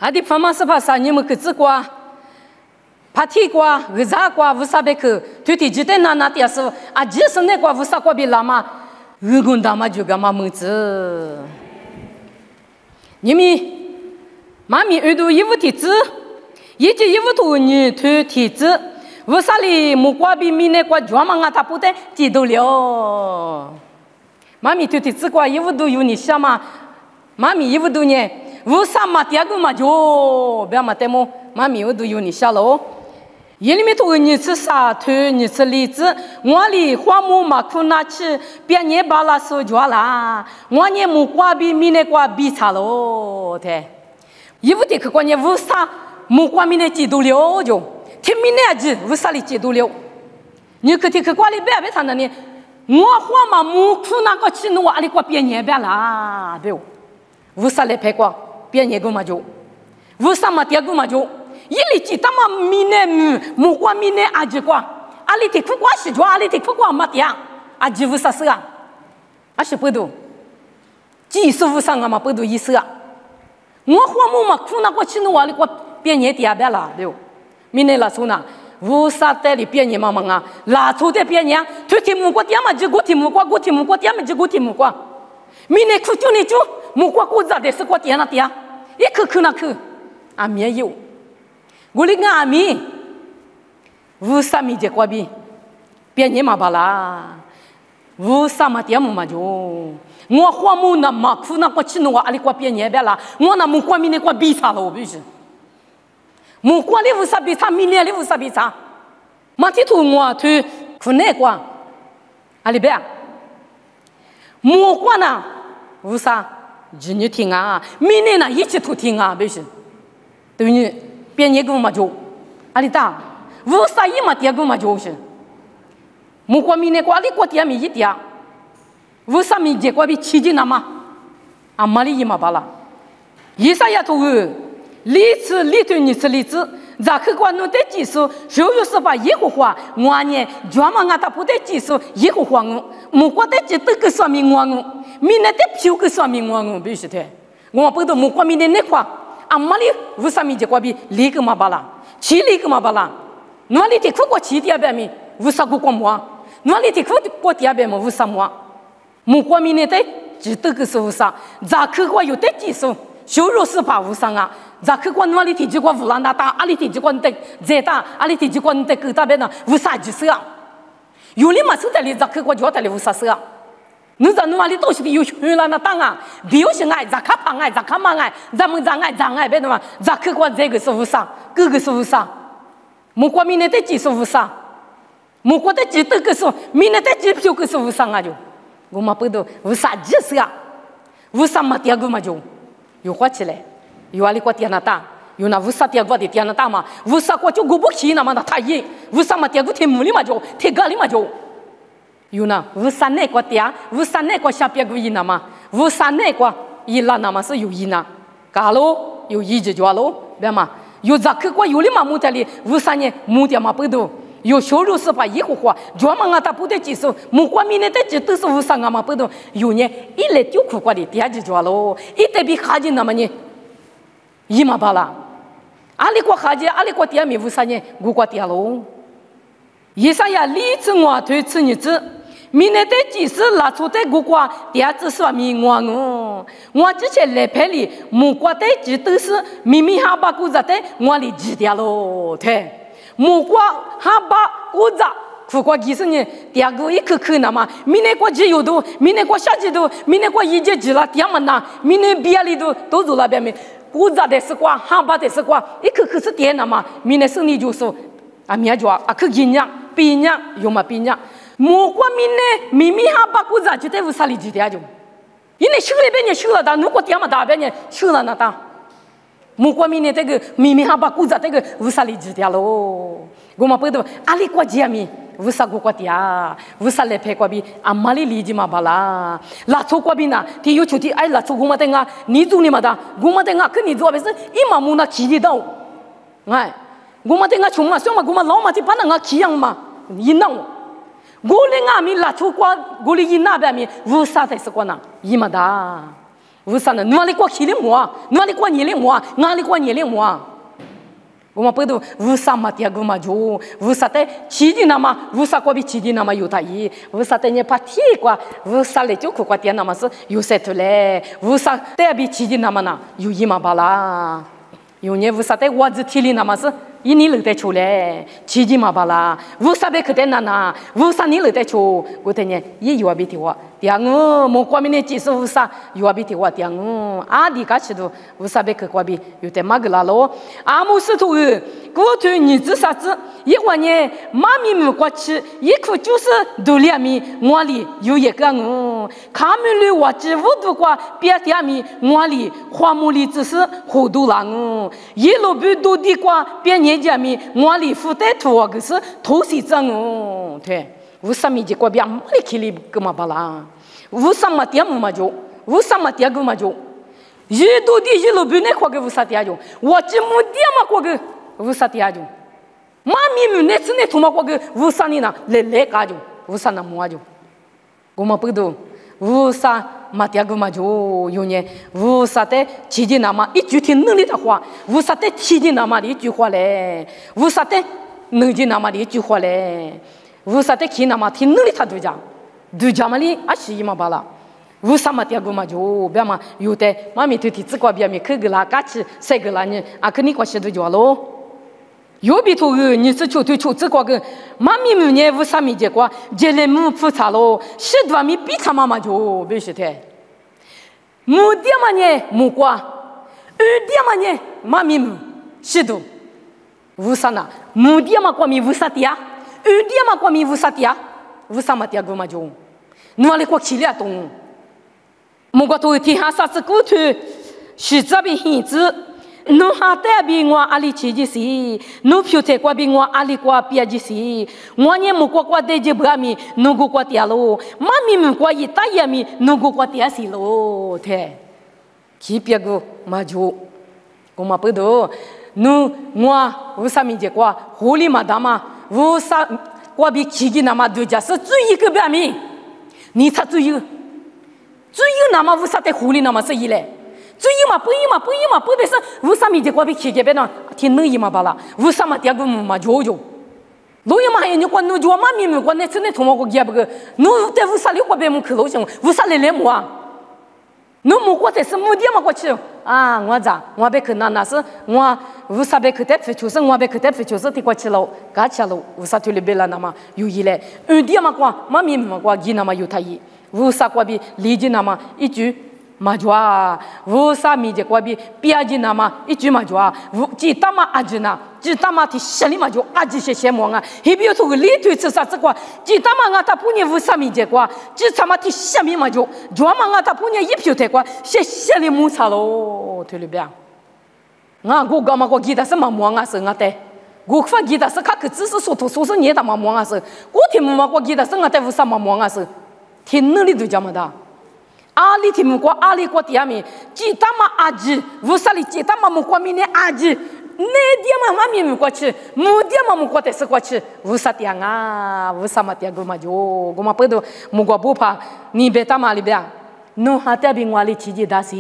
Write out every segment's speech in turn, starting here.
아디 파마스파사 님은 그 쯔과 파티과 의자과 부사베크 뒤티 지대나 나티아서 아지스네과 부사과 빌라마 의군다마 주가마 무즈 님이 마미 의도 이부티즈 이제 이부도 니 퇴티즈 부살리 무과비 미네과 주아망아타 포테 지돌려 마미 퇴티즈과 이부도 유니샤마 마미 이부도니 Vusama tiagu majo, bea matemo, mami udu yuni shalo. Yelimi to ni sa tu ni li zi, wali huamu makuna chi, bia nye bala so juala, wanye mu kwabi mine kwa bitalo te. Yivuti kwa nye vusa mu kwa mine chi du liu jo, te mine aji vusa li chi du liu. Ni kati kwa li bea beta nani, ngwa huama mu kuna kwa chi nuwa ali kwa bia nye bea la, beo. Vusa le pe kwa. 别年个嘛就，为什么第个嘛就？一里几他妈米呢？木瓜米呢？阿几瓜？阿里提苦瓜是抓，阿里提苦瓜嘛的，阿几为啥事啊？阿是不多，几十五上啊嘛不多意思啊。我花木嘛苦那个吃弄阿里瓜别年第二遍了，对不？米呢拉出那，为啥在里别年嘛嘛啊？拉出的别年，推提木瓜点嘛就过提木瓜，过提木瓜点嘛就过提木瓜。米呢苦就你就。 木瓜果子的是瓜点那点，一颗颗那颗，阿没有。我哩阿米，乌萨米的瓜比，别人嘛巴啦，乌萨嘛点么嘛就，我花木那嘛苦那瓜吃弄阿里瓜别人别啦，我那木瓜米那瓜比啥了不是？木瓜哩乌萨比啥，米呢哩乌萨比啥？马蹄土我推苦那瓜，阿里别，木瓜呢乌萨。 今年听啊，明年呢一起都听啊，不是？对不？别年个嘛就，阿里达，乌啥伊嘛点个嘛就是。木瓜明年瓜里瓜点米一点，乌啥米结瓜比七斤那嘛，阿玛里伊嘛巴拉，伊啥也都有，荔枝荔对你吃荔枝，咋去瓜弄的技术，就有是把一个花，我呢专门俺他不得技术一个花我，木瓜的技都个说明我。 明年的票个说明我必须的，我不懂木瓜明年那块，阿妈哩为啥米结果比离个嘛巴拉，七离个嘛巴拉，哪里的苦过七第二遍米，为啥个过么？哪里的苦过第二遍么？为啥么？木瓜明年的只得个是为啥？咋去过有的技术，收入是怕为啥啊？咋去过哪里的结果乌兰达大，阿里的结果的再大，阿里的结果的更大边呢？为啥就是啊？有哩嘛是在里咋去过就在里为啥是啊？ 你在哪里都是有学了那当啊，表示爱，咋看旁爱，咋看嘛爱，咋么咋爱，咋爱别的嘛，咋去过这个是为啥？这个是为啥？木瓜明年的几是为啥？木瓜的几这个是明年的几票个是为啥啊？就我们不懂为啥就是啊？为啥嘛第二个嘛就有花起来，有阿里瓜点那大，有那为啥第二个的点那大嘛？为啥我就过不去那么那太硬？为啥嘛第二个天木里嘛就天高里嘛就？ 有呢，乌山那个点，乌山那个下边个伊那嘛，乌山那个伊拉那嘛是有伊呢，嘎喽有伊就抓喽，别嘛，有咋去过有哩嘛木在里，乌山呢木的嘛不多，有收入是把一户花，专门啊他不得技术，木瓜米呢的技都是乌山啊嘛不多，有呢一来就苦过的，第二就抓喽，一得比哈子那么呢，伊嘛巴拉，阿里过哈子，阿里过第二米乌山呢，我过第二喽，以上呀例子我推吃日子。 明年的技术拿出的木瓜，第二只说明我之前来拍里木瓜的技都是明明哈巴古子的，我里记掉喽，对，木瓜哈巴古子，苦瓜技术呢，第二个一颗颗那嘛，明年过季有多，明年过夏季多，明年过一节季了，第二么那，明年毕业里都做那边没，古子的是瓜，哈巴的是瓜，一颗颗是点那嘛，明年生理就说，啊明就啊可几年，毕业有嘛毕业。 木瓜米呢？明明哈巴古子就在乌萨里几点就，因为收了别人收了的，如果点么大别人收了那大，木瓜米呢这个明明哈巴古子这个乌萨里几点喽？我们不懂阿里国家米乌萨国点，乌萨来拍国比阿玛里里吉嘛巴拉，拉错国比呢？他有出的哎拉错我们等啊，你做你嘛的，我们等啊跟你做不是一毛木那起的到，哎，我们等啊穷嘛，什么我们老嘛就把那个起样嘛，一闹。 我哩阿米拉出瓜，我哩伊那边米乌啥才是瓜呐？伊嘛哒，为啥呢？哪里过去的么？哪里过年的么？哪里过年的么？我们不都为啥嘛？第二个嘛就为啥的起的那么？为啥过比起的那么有大意？为啥的你怕铁过？为啥嘞就过点那么是有些头嘞？为啥的比起的那么呢？有一嘛巴啦？有年为啥的我只体里那么是？一年留在出来，起的嘛巴啦？为啥别去的那呢？为啥你留在出？我的呢也有比的话，第二个莫过面的技术为啥有比的话？第二个啊，你家去都为啥别去过比有点嘛个啦咯？阿姆斯图尔，过去日子啥子？一万年妈咪们过去，一口就是多两米，我里有一个我，卡米鲁我只五度过别点米，我里花木里只是好多啦我，一路不多的过别年家米，我里负担多个是头西正哦，对，为什么这个别没里去里干嘛巴啦？为什么点么就？为什么点个么就？一度的一路不那块个为啥点就？我只没点么块个为啥点就？妈咪们那次那他妈过个为啥你呢？来干就为啥那么就？我们不都为啥嘛点个嘛就有呢？为啥的起的那么一句听能力的话？为啥的起的那么的一句话嘞？为啥的能的那么的一句话嘞？为啥的起那么听能力他都讲嘛哩啊是嘛巴啦？为啥嘛点个嘛就别嘛有的妈咪头提自个别咪去个啦，嘎起谁个啦呢？啊，肯定关系都叫咯。有比头个，你是求对求这个个，妈咪们呢？为啥没结果？结了没复查咯，10多米比他妈妈就必须的。没点嘛呢？没过，点嘛呢？妈咪们是的，为啥呢？没点嘛过咪为啥的呀？点嘛过咪为啥的呀？为啥嘛点个嘛就？哪里过去了东？没过头天下啥子过头，是这边限制。侬哈带比我阿里去的是，侬票才过比我阿里过别的是，我呢没过的就不咪，侬过点咯，妈咪们过一大爷咪，侬过点是咯，对，去别个嘛就，我嘛不懂，侬我为啥咪结果，狐狸嘛大嘛，为啥过比去的那么多家是最一个别咪，你才最有那么为啥的狐狸那么是一嘞？最一嘛不得是为啥咪的过比起这边呢？听能一嘛巴啦？为啥嘛第二个嘛就？罗有嘛还你过侬就嘛咪咪过那真的同我过几不个？侬在为啥里过边么去路上？为啥来么啊？侬么过在是目的嘛过去啊？我咋？我别去那是我为啥别去带飞就是我别去带飞就是的过去了，嘎去了，为啥就里边了那么有意嘞？点嘛过嘛咪嘛过几那么有他意？为啥过比理解那么一句？嘛就啊，为啥咪这过比别的那么一句嘛就啊，只他妈阿句呢，只他妈的心里嘛就阿句些么啊？还比如说个里头吃啥子过，只他妈我他不念为啥咪这过，只他妈的心里嘛就嘛我他不念一票的过，些心里没差咯，对了别？我干嘛我记得是嘛么啊是我的，我发记得是他可只是说说你他妈么啊是，我听嘛我记得是我的为啥嘛么啊是，听那里都讲么的。阿里听过阿里过点咪，几大嘛阿吉，为啥里几大嘛木过咪呢阿吉？那点嘛嘛咪过去，木点嘛木过得是过去，为啥点啊？为啥嘛点个嘛就？我嘛不懂，木过不怕，你别打嘛里边，侬哈点比我里起几大事，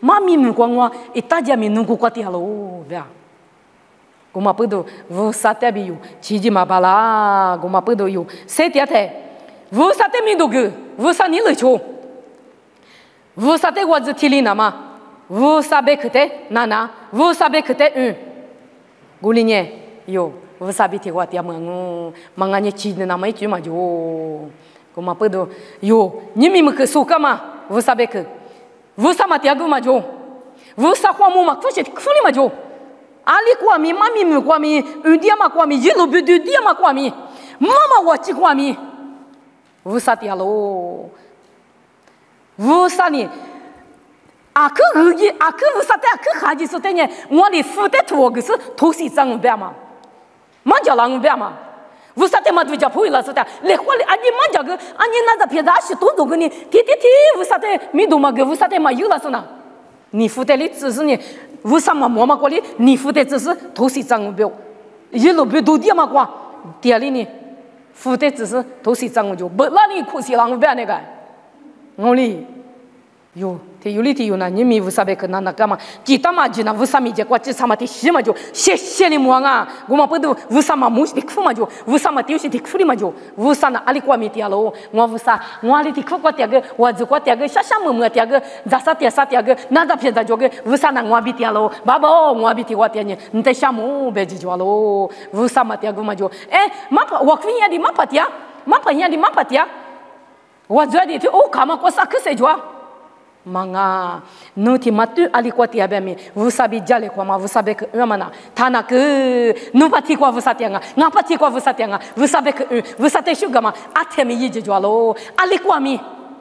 嘛咪木过我一大家咪侬过点喽，别。我嘛不懂，为啥点比有起几嘛巴啦？我嘛不懂有，谁点的？为啥点咪都个？为啥你来求？为啥的我是听里那么？为啥别去的？那？为啥别去的？我里呢有，为啥别听我点么？忙俺你记得那么一句嘛就，我嘛不懂有，你们去说干嘛？为啥别去？为啥嘛点个嘛就？为啥花木嘛不是苦里嘛就？阿里过米，妈咪们过米，点嘛过米，一路不对点嘛过米，妈妈我去过米，为啥点喽？为啥呢？阿克为啥的阿克哈吉说的呢？我的负担多个是头西张五百嘛，满家郎五百嘛。为啥的嘛都叫朋友了说的？来回来，俺你满家个，俺你那个别大是多多个呢？天，为啥的没多嘛个？为啥的嘛有了说呢？你负担的只是呢？为什么妈妈过来？你负担只是头西张五百，一路别多点嘛过，店里呢负担只是头西张五就不那你可惜郎五百那个。我哩有 te yuliti yuna ni mi vusabe ke nana kama kita ma jina vusami je kwa sama ti shima jo shesheli muanga guma pedu vusama mush ti khuma jo vusama ti ushi ti khuri ma jo vusana alikwa mi ti alo ngwa vusa ngwa li ti khwa ti ga wazu kwa ti ga shasha mu ti ga jasa ti ga nada phe da jo ge vusana ngwa bi ti alo baba ngwa bi ti wa ti ni nte shamu be ji jo alo vusama ti ga ma jo mapa wakwi ya di mapa ti ya mapa ya di mapa ti ya wazu di ti o kama ko sa kse jo manga nuti matu alikwati abemi vusabi jale kwa ma vusabe ke mana tana ke nupati kwa vusatianga ngapati kwa vusatianga vusabe ke vusate shugama atemi yije jwalo alikwa mi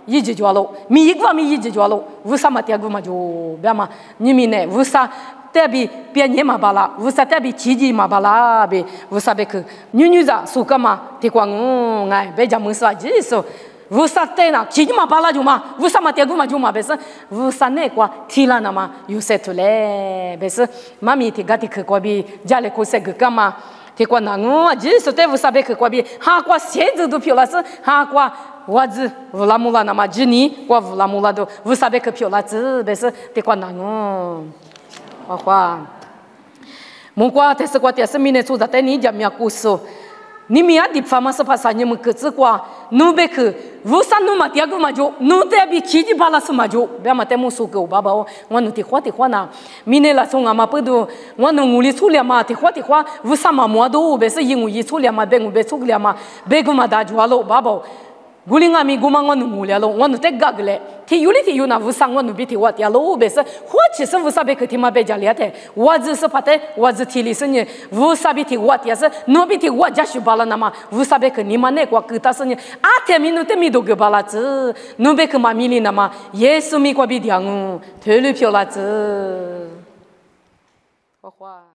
yije jwalo mi yigwa mi yije jwalo vusamati aguma jo bama nyimine vusa tebi pianyema bala vusa tebi chiji mabala be vusabe ke nyunyuza sukama tikwa ngai beja musa jiso vusatena chijima bala juma vusamate guma juma besa vusane kwa tila nama yusetule besa mami ti gati ke kwa bi jale ko se kama ti kwa nangu aji sote vusabe ke kwa bi ha kwa sezu do piolas ha kwa wazi vulamula nama jini kwa vulamula do vusabe ke piolas besa ti kwa nangu kwa mukwa te se kwa te se mine su da te ni jamya kuso ni mia di fama se pasanya muketse kwa nube ke vusa nu matia gu majo nu te bi chiji bala su majo be mate musu ke baba wanu ti khwa na mine la songa ma pedo wanu nguli sulia ma ti khwa vusa ma modo be se yingu yi sulia ma bengu be sulia ma begu ma da jwalo baba gulinga mi guma ngonu ngulia lo wanu te gagle ti yuli ti yuna vusa ngonu bi ti wat ya lo be se khwa se vusa be ke ti ma be jalia te wazi se pate wazi ti li se ni vusa bi ti wat ya se no bi ti wat ja shu bala na ma vusa be ke ni ma ne kwa kita se ni ate minute mi do ge bala zi no be ke ma mili na ma yesu mi kwa bi diangu te lu pyo la zi khwa